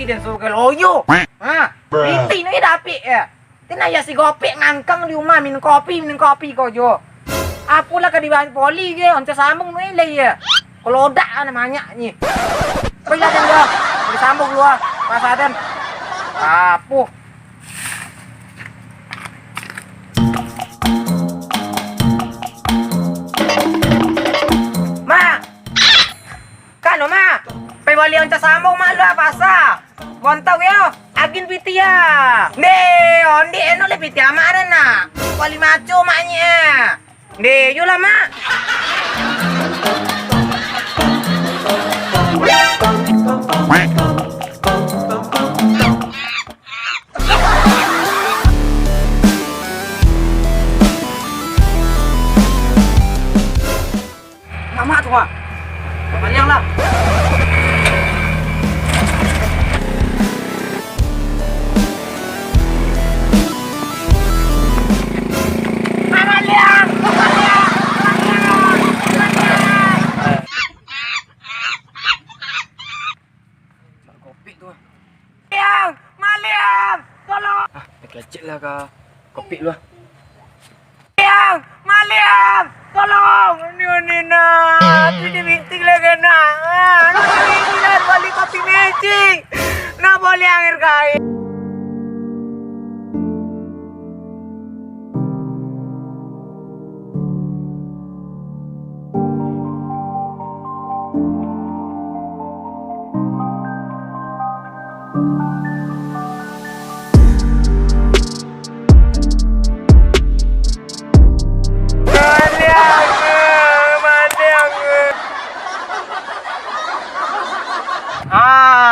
dan suruh ke loyo. Piti ni dapik ya. Tina ya si gopek ngangkang di rumah minum kopi kau jo. Apalah ke di bahan poli ke, onca sambung ni le ya. Kalau dak namanya ni. Pergilah dan gua. Disambung lu Mas Aden. Apa? Ma, pebali ang tasamo malu pasa. Bontau yo, agin pitia. De, ondi eno le pitia mare na. Wali macho maknya. De, yo lah mak. Mama tuh, Pak. Panjang lah. Maliang, tolong. Kecil lah kak. Kopi lu ah. Maliang, tolong. Ini nak. Jadi bintik lagi nak. Ini nak balik kopi magic. Nak boleh air kain.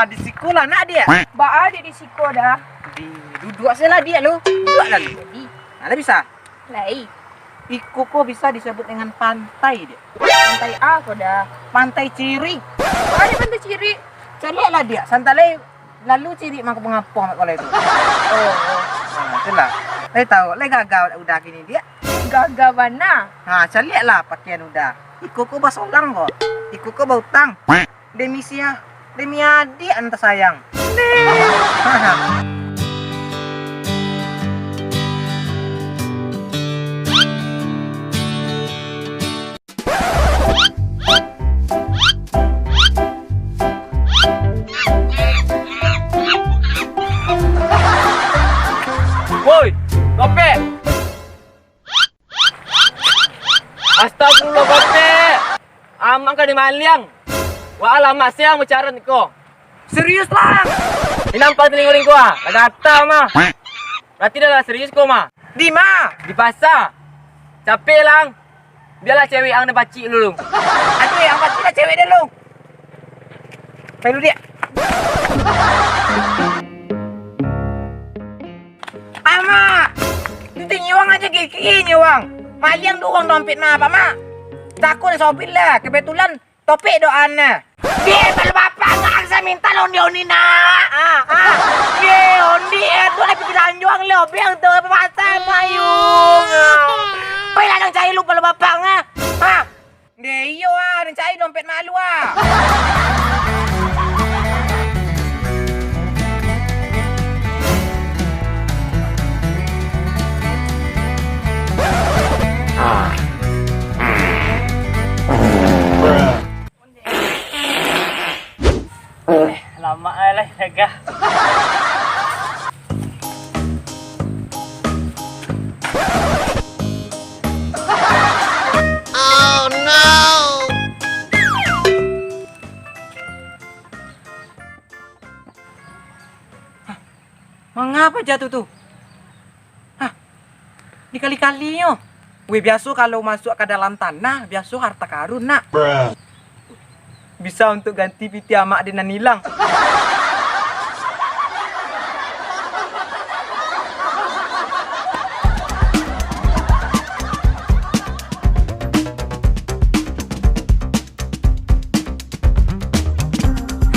Di sekolah nak dia. Ba ada di siko dah. Duduk salah dia lu. Duduk lah lu. Ada bisa. Lai. Iko kok bisa disebut dengan pantai dia. Pantai aku dah. Pantai Ciri. Ada pantai Ciri. Carilah dia. Santai lalu Ciri mak pengapung kalau itu. Oh. Nah, itulah. Saya tahu, le gagal udah gini dia. Gagal mana? Carilah pakaian udah. Iko kok bahasa ulang kok. Iko kok bau tang. Demisia. Demi adik anta sayang. Woi, kopi. Astagfirullah kopi. Amang ka di Maliang. Wah alamak siang bicara niko. Serius lah. Nampak telinga-telinga gua. Kata mah. Berarti dah serius kau mah. Di ma? Di pasar. Capek lang. Biarlah cewek ang na pacik dulu. Aduh, yang pasti lah cewek dia lu. Pelu dia. Ama, itu nyiwang aja gigi nyiwang. Maliang doang dompet na apa mak? Takut na sopil lah. Kebetulan topik doana. Dia kalau bapak nggak bisa minta ondi na. Dia ondi itu lagi dilanjuang lo. Biang tuh pasar payung. Payah nang cari lu kalau bapak nggak. Dia iyo nang cari dompet malu Lama lah jaga. Oh no. Mengapa jatuh tuh? Dikali-kalinya. Wih, biasa kalau masuk ke dalam tanah, biasa harta karun nak. Bisa untuk ganti piti amak dengan hilang.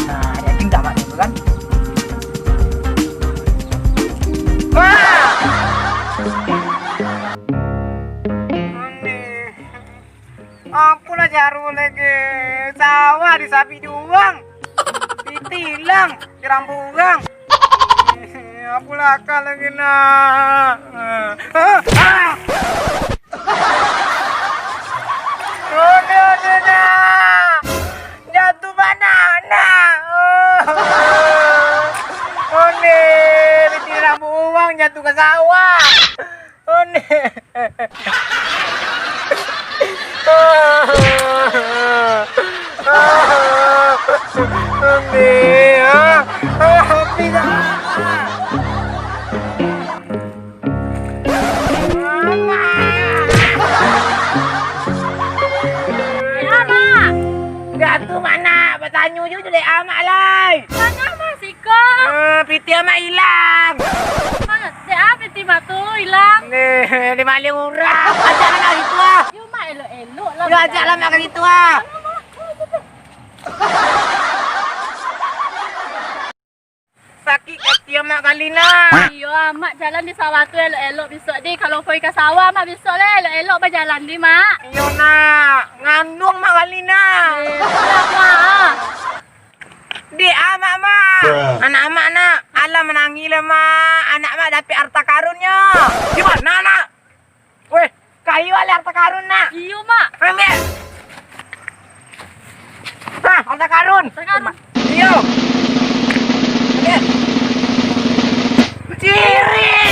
Nah, jadi enggak mak itu kan? Apalah jaru lagi. Sawah di sapi doang. hilang di rambu orang. Aku lakal lagi nak. Nah. Jatuh banana. Oh ne, biti rambu uang jatuh ke sawah. Oh ne. Jatuh mana? Bertanya je dek amak lai. Mana masih kok? Piti amak hilang. Mana? Dia peti batu hilang. Nih, di maling orang. Ajak anak itu ah. You mak elok-elok lah. Ya ajak lah makan itu ah. Sakit kaki amak kali nak. Iyo, mak jalan di sawah tu elok-elok besok di. Kalau pergi ke sawah mak besok lah elok-elok berjalan di mak. Iyo nak. Ngandung mak kali nak. Itulah mak. Dek amak mak. Anak amak nak. Alah menangis lah mak. Anak mak dapat harta karunnya. Di mana nak? Weh, kayu ada harta karun nak. Iyo mak. Ambil. Hah, harta karun. Sekarang. Iyo. Ambil. Ciri.